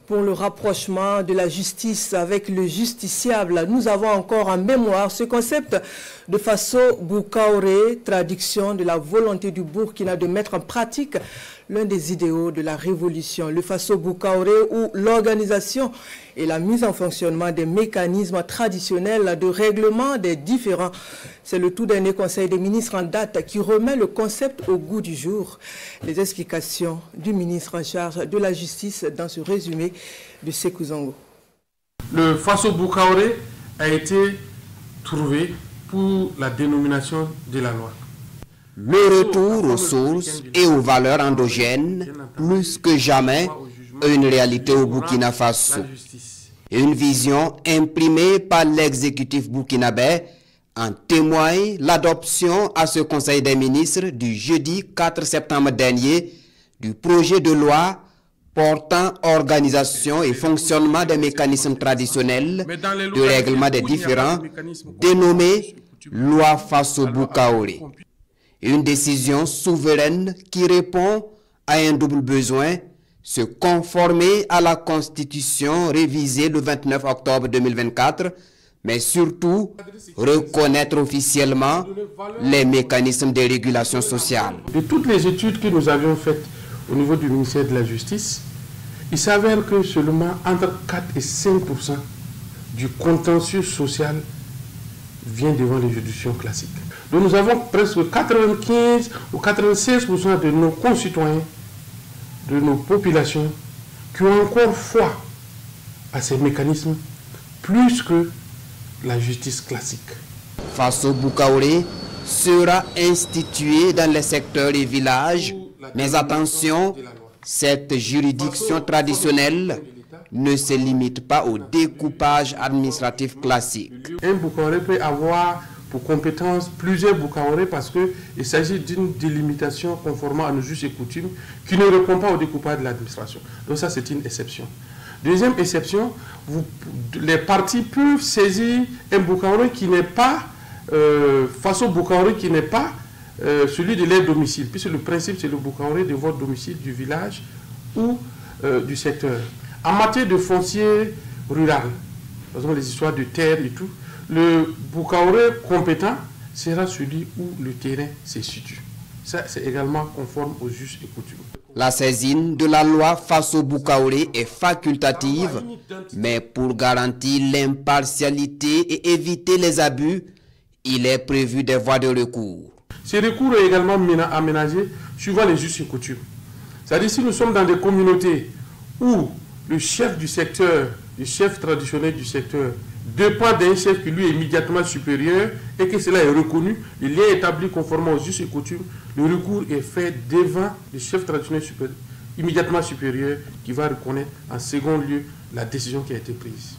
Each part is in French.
Pour le rapprochement de la justice avec le justiciable, nous avons encore en mémoire ce concept de Faso Boukaoré, traduction de la volonté du Burkina de mettre en pratique l'un des idéaux de la révolution. Le Faso Boukaoré, ou l'organisation et la mise en fonctionnement des mécanismes traditionnels de règlement des différends. C'est le tout dernier Conseil des ministres en date qui remet le concept au goût du jour. Les explications du ministre en charge de la justice dans ce résumé de Sékou Zongo. Le Faso Boukaoré a été trouvé pour la dénomination de la loi. Le retour aux sources et aux valeurs endogènes, plus que jamais, est une réalité au Burkina Faso. Une vision imprimée par l'exécutif burkinabé en témoigne l'adoption à ce Conseil des ministres du jeudi 4 septembre dernier du projet de loi portant organisation et fonctionnement des mécanismes traditionnels de règlement des différends, dénommé Loi Faso Boukaoré. Une décision souveraine qui répond à un double besoin, se conformer à la Constitution révisée le 29 octobre 2024, mais surtout reconnaître officiellement les mécanismes de régulation sociale. De toutes les études que nous avions faites au niveau du ministère de la Justice, il s'avère que seulement entre 4 et 5% du contentieux social vient devant les juridictions classiques. Donc nous avons presque 95 ou 96% de nos concitoyens, de nos populations, qui ont encore foi à ces mécanismes plus que la justice classique. Faso Boukaoré sera institué dans les secteurs et villages, mais attention, cette juridiction traditionnelle ne se limite pas au découpage administratif classique. Un Boukaoré peut avoir pour compétence plusieurs Boukaoré parce qu'il s'agit d'une délimitation conformément à nos us et coutumes qui ne répond pas au découpage de l'administration. Donc ça, c'est une exception. Deuxième exception, les partis peuvent saisir un Boukaoré qui n'est pas, Faso Boukaoré qui n'est pas celui de leur domicile, puisque le principe c'est le Boukaoré de votre domicile, du village ou du secteur. En matière de foncier rural, par exemple les histoires de terre et tout, le Boukaoré compétent sera celui où le terrain se situe. Ça, c'est également conforme aux us et coutumes. La saisine de la loi Faso Boukaoré est facultative, mais pour garantir l'impartialité et éviter les abus, il est prévu des voies de recours. Ces recours est également aménagé suivant les us et coutumes. C'est-à-dire si nous sommes dans des communautés où le chef du secteur, le chef traditionnel du secteur, dépend d'un chef qui lui est immédiatement supérieur et que cela est reconnu, il est établi conformément aux us et coutumes, le recours est fait devant le chef traditionnel immédiatement supérieur qui va reconnaître en second lieu la décision qui a été prise.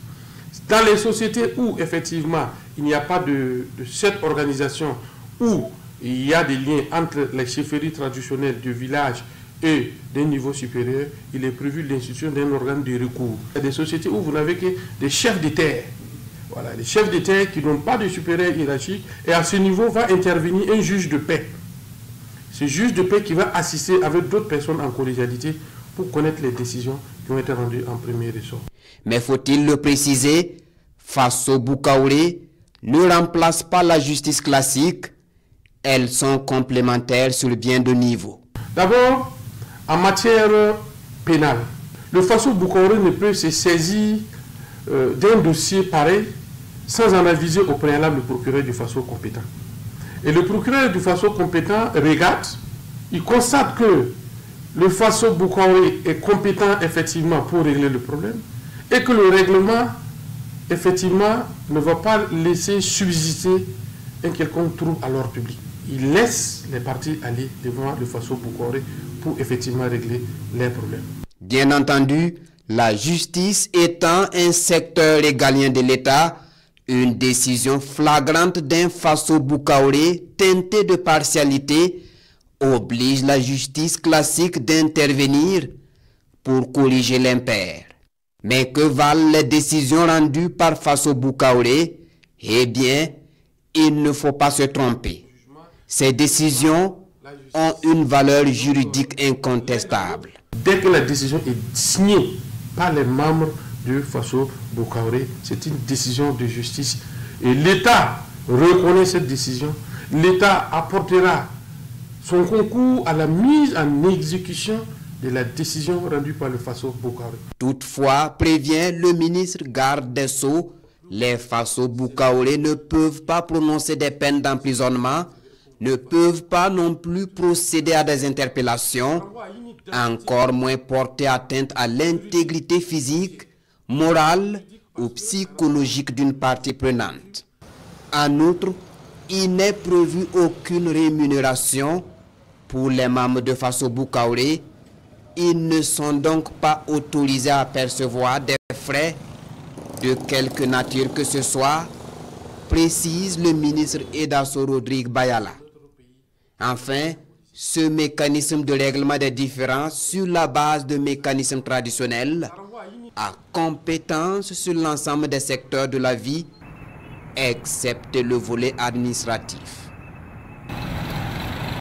Dans les sociétés où effectivement il n'y a pas de cette organisation, où il y a des liens entre les chefferies traditionnelles du village et d'un niveau supérieur, il est prévu l'institution d'un organe de recours. Il y a des sociétés où vous n'avez que des chefs de terre. Voilà, les chefs de terre qui n'ont pas de supérieur hiérarchique, et à ce niveau va intervenir un juge de paix. Ce juge de paix qui va assister avec d'autres personnes en collégialité pour connaître les décisions qui ont été rendues en premier ressort. Mais faut-il le préciser, Faso Boukaoré ne remplace pas la justice classique, elles sont complémentaires sur bien de niveaux. D'abord, en matière pénale, le Faso Boukaoré ne peut se saisir d'un dossier pareil sans en aviser au préalable le procureur du Faso compétent. Et le procureur du Faso compétent regarde, il constate que le Faso Boukaoré est compétent effectivement pour régler le problème et que le règlement effectivement ne va pas laisser subsister un quelconque trouble à l'ordre public. Il laisse les parties aller devant le Faso Boukaoré pour effectivement régler leurs problèmes. Bien entendu, la justice étant un secteur régalien de l'État, une décision flagrante d'un Faso Boukaoré teintée de partialité oblige la justice classique d'intervenir pour corriger l'impair. Mais que valent les décisions rendues par Faso Boukaoré? Eh bien, il ne faut pas se tromper. Ces décisions ont une valeur juridique incontestable. Dès que la décision est signée par les membres de Faso Boukaoré. C'est une décision de justice. Et l'État reconnaît cette décision. L'État apportera son concours à la mise en exécution de la décision rendue par le Faso Boukaoré. Toutefois, prévient le ministre garde des Sceaux, les Faso Boukaoré ne peuvent pas prononcer des peines d'emprisonnement, ne peuvent pas non plus procéder à des interpellations, encore moins porter atteinte à l'intégrité physique, morale ou psychologique d'une partie prenante. En outre, il n'est prévu aucune rémunération pour les membres de Faso Boukaoré. Ils ne sont donc pas autorisés à percevoir des frais de quelque nature que ce soit, précise le ministre Edaso Rodrigue Bayala. Enfin, ce mécanisme de règlement des différends sur la base de mécanismes traditionnels a compétence sur l'ensemble des secteurs de la vie, excepté le volet administratif.